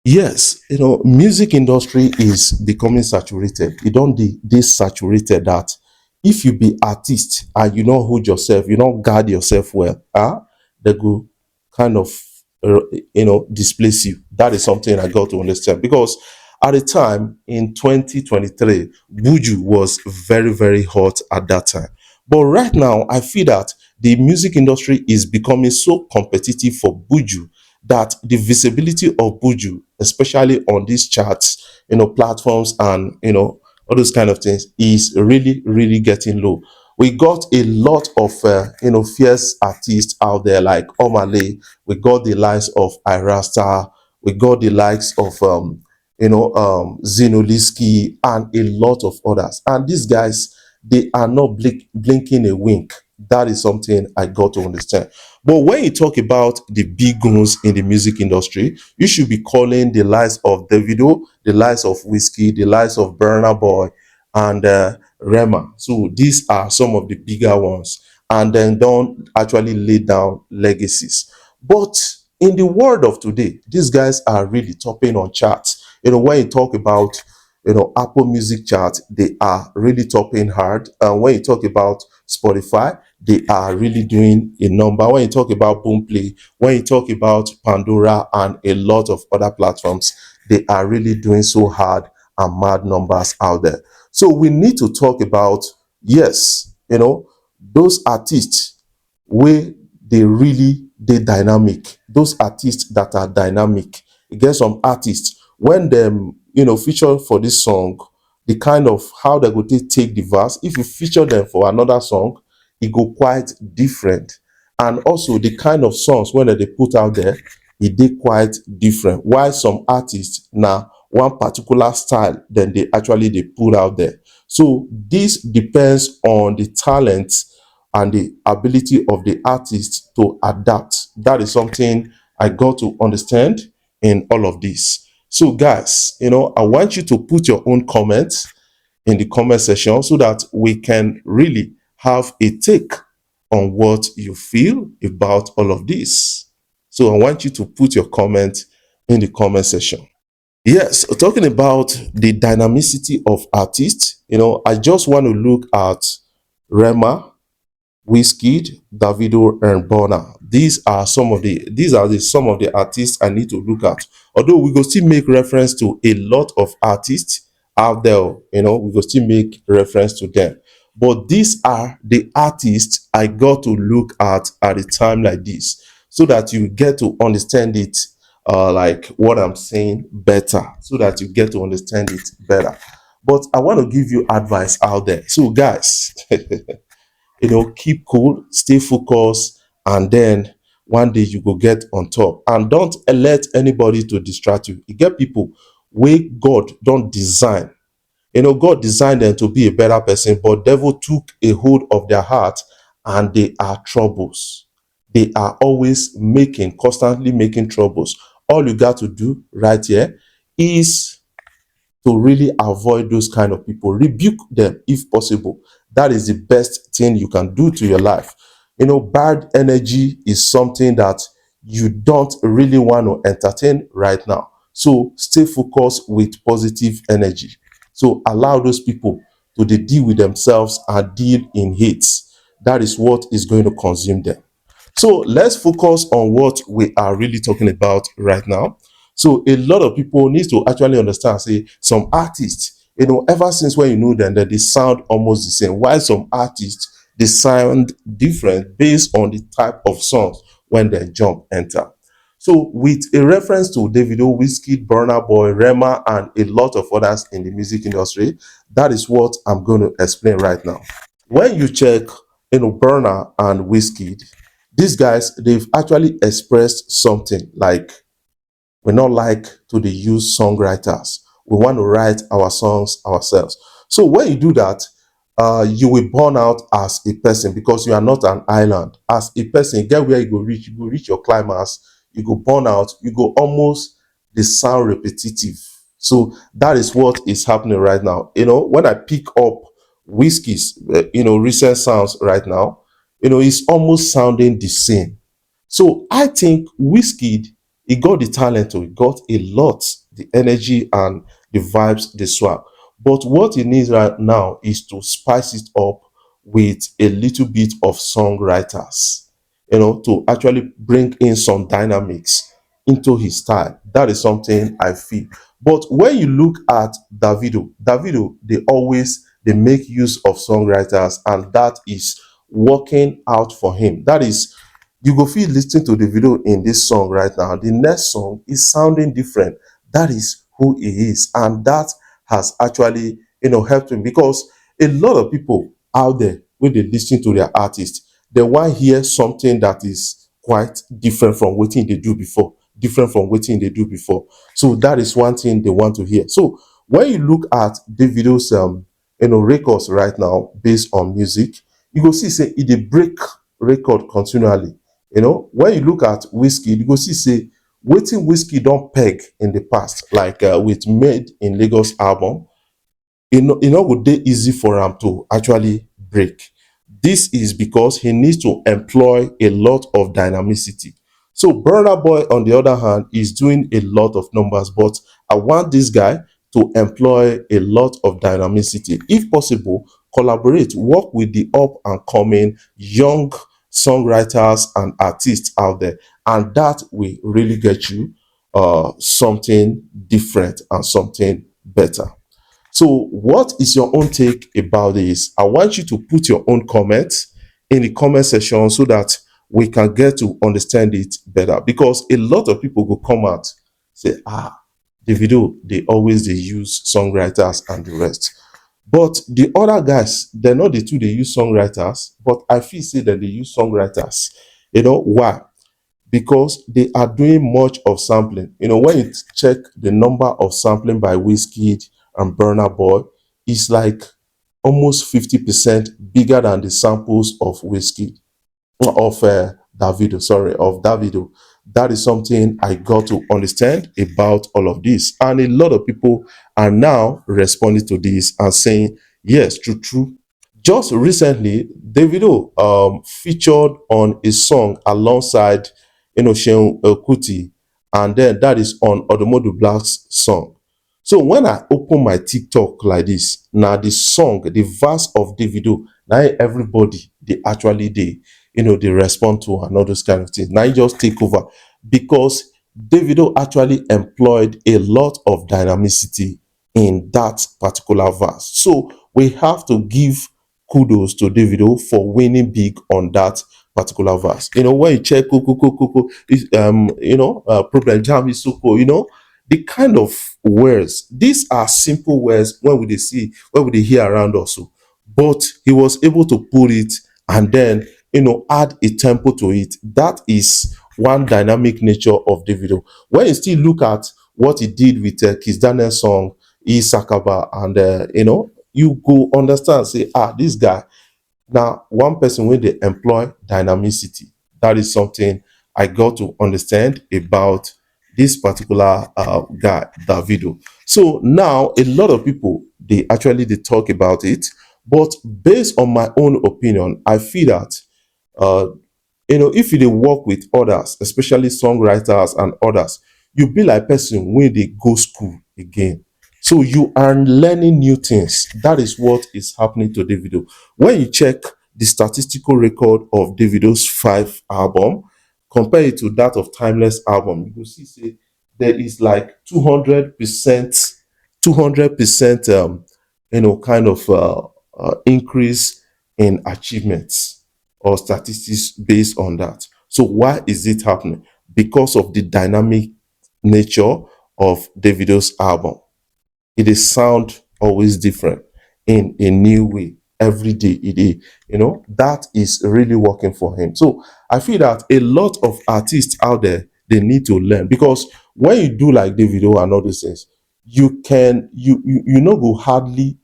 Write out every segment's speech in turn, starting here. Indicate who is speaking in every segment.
Speaker 1: Yes, music industry is becoming saturated. It don't this saturated that if you be artist and you don't hold yourself, you don't guard yourself well, they go kind of displace you. That is something I got to understand because at the time in 2023, Buju was very very hot at that time. But right now, I feel that the music industry is becoming so competitive for Buju that the visibility of Buju, especially on these charts, platforms and all those kind of things, is really, really getting low. We got a lot of fierce artists out there like Omale. We got the likes of Irasta. We got the likes of Zinoliski and a lot of others. And these guys, they are not blinking a wink. That is something I got to understand. But when you talk about the big guns in the music industry, you should be calling the likes of Davido, the likes of Whiskey, the likes of Burna Boy, and Rema. So these are some of the bigger ones. And then don't actually lay down legacies. But in the world of today, these guys are really topping on charts. When you talk about Apple Music chart, they are really topping hard. And when you talk about Spotify, they are really doing a number. When you talk about Boomplay, when you talk about Pandora and a lot of other platforms, they are really doing so hard and mad numbers out there. So we need to talk about, yes, those artists where they dynamic, those artists that are dynamic. You get some artists when them feature for this song, the kind of how they go take the verse. If you feature them for another song, it go quite different. And also the kind of songs when they put out there, it did quite different. Why some artists now one particular style then they put out there. So this depends on the talent and the ability of the artist to adapt. That is something I got to understand in all of this. So, guys, I want you to put your own comments in the comment section so that we can really have a take on what you feel about all of this. So, I want you to put your comment in the comment section. Yes, talking about the dynamicity of artists, I just want to look at Rema, Wizkid, Davido, and Burna. These are some of the artists I need to look at. Although we go still make reference to a lot of artists out there, we go still make reference to them. But these are the artists I got to look at a time like this, so that you get to understand it, like what I'm saying better, so that you get to understand it better. But I want to give you advice out there. So, guys, keep cool, stay focused, and then one day you go get on top. And don't let anybody to distract you. You get people where God don't design. God designed them to be a better person, but devil took a hold of their heart, and they are troubles. They are always constantly making troubles. All you got to do right here is to really avoid those kind of people. Rebuke them if possible. That is the best thing you can do to your life. Bad energy is something that you don't really want to entertain right now. So stay focused with positive energy. So allow those people to deal with themselves and deal in hates. That is what is going to consume them. So let's focus on what we are really talking about right now. So a lot of people need to actually understand, say, some artists, ever since when you know them, that they sound almost the same. While some artists, they sound different based on the type of songs when they jump enter. So with a reference to Davido, Wizkid, Burna Boy, Rema, and a lot of others in the music industry, that is what I'm going to explain right now. When you check, Burna and Wizkid, these guys, they've actually expressed something like, we not like to the use songwriters. We want to write our songs ourselves. So when you do that, you will burn out as a person because you are not an island. As a person, you get where you go reach your climax, you go burn out, you go almost they sound repetitive. So that is what is happening right now. When I pick up Whiskey's, recent sounds right now, it's almost sounding the same. So I think Whiskey He got the talent, he got a lot, the energy and the vibes, the swag. But what he needs right now is to spice it up with a little bit of songwriters, to actually bring in some dynamics into his style. That is something I feel. But when you look at Davido, they make use of songwriters, and that is working out for him. That is, you go feel listening to the video in this song right now. The next song is sounding different. That is who he is, and that has actually helped him, because a lot of people out there, when they listen to their artist, they want hear something that is quite different from what they do before, different from what they do before. So that is one thing they want to hear. So when you look at Davido's records right now based on music, you go see say it dey break record continually. When you look at Wizkid, you go see say wetin Wizkid don peg in the past, like with Made in Lagos album, e no go dey easy for am to actually break. This is because he needs to employ a lot of dynamicity. So Burna Boy, on the other hand, is doing a lot of numbers, but I want this guy to employ a lot of dynamicity. If possible, collaborate, work with the up and coming young songwriters and artists out there, and that will really get you something different and something better. So, what is your own take about this? I want you to put your own comments in the comment section so that we can get to understand it better. Because a lot of people will come out say, the video they use songwriters and the rest. But the other guys, they're not the two they use songwriters, but I feel say that they use songwriters. Why? Because they are doing much of sampling. When you check the number of sampling by Wizkid and Burna Boy, it's like almost 50% bigger than the samples of Wizkid, of Davido, sorry, of Davido. That is something I got to understand about all of this. And a lot of people are now responding to this and saying, yes, true, true. Just recently, Davido featured on a song alongside Sheun Kuti, and then that is on Odomodu Black's song. So when I open my TikTok like this, now the song, the verse of Davido, now everybody they respond to and all those kind of things. Now you just take over, because Davido actually employed a lot of dynamicity in that particular verse. So we have to give kudos to Davido for winning big on that particular verse. When you check kuku, problem jam is so cool, the kind of words, these are simple words when we dey see, when we dey hear around us. But he was able to put it and then add a tempo to it. That is one dynamic nature of Davido. When you still look at what he did with Kiss Daniel's song Isakaba, and you go understand, say, this guy now one person when they employ dynamicity. That is something I got to understand about this particular guy, Davido. So now a lot of people they talk about it, but based on my own opinion, I feel that uh, if you dey work with others, especially songwriters and others, you be like person when they go school again. So you are learning new things. That is what is happening to Davido. When you check the statistical record of Davido's five album, compare it to that of Timeless album, you will see say there is like 200%, 200% kind of increase in achievements or statistics based on that. So why is it happening? Because of the dynamic nature of Davido's album. It is sound always different in a new way every day. That is really working for him. So I feel that a lot of artists out there, they need to learn, because when you do like Davido and all these things, you know go hardly,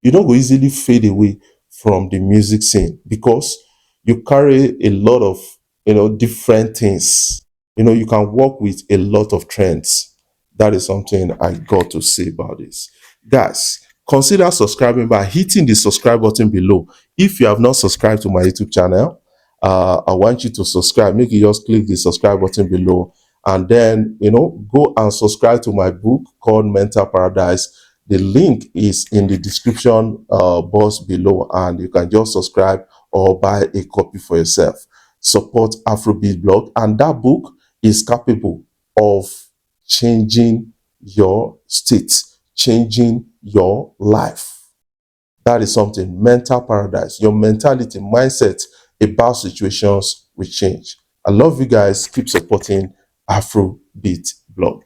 Speaker 1: you don't go easily fade away from the music scene, because you carry a lot of different things. You can work with a lot of trends. That is something I got to say about this. Guys, consider subscribing by hitting the subscribe button below. If you have not subscribed to my YouTube channel, I want you to subscribe. Make you just click the subscribe button below And then, go and subscribe to my book called Mental Paradise. The link is in the description box below, and you can just subscribe or buy a copy for yourself. Support Afrobeat blog, and that book is capable of changing your state, changing your life. That is something. Mental paradise. Your mentality, mindset about situations will change. I love you guys. Keep supporting Afrobeat blog.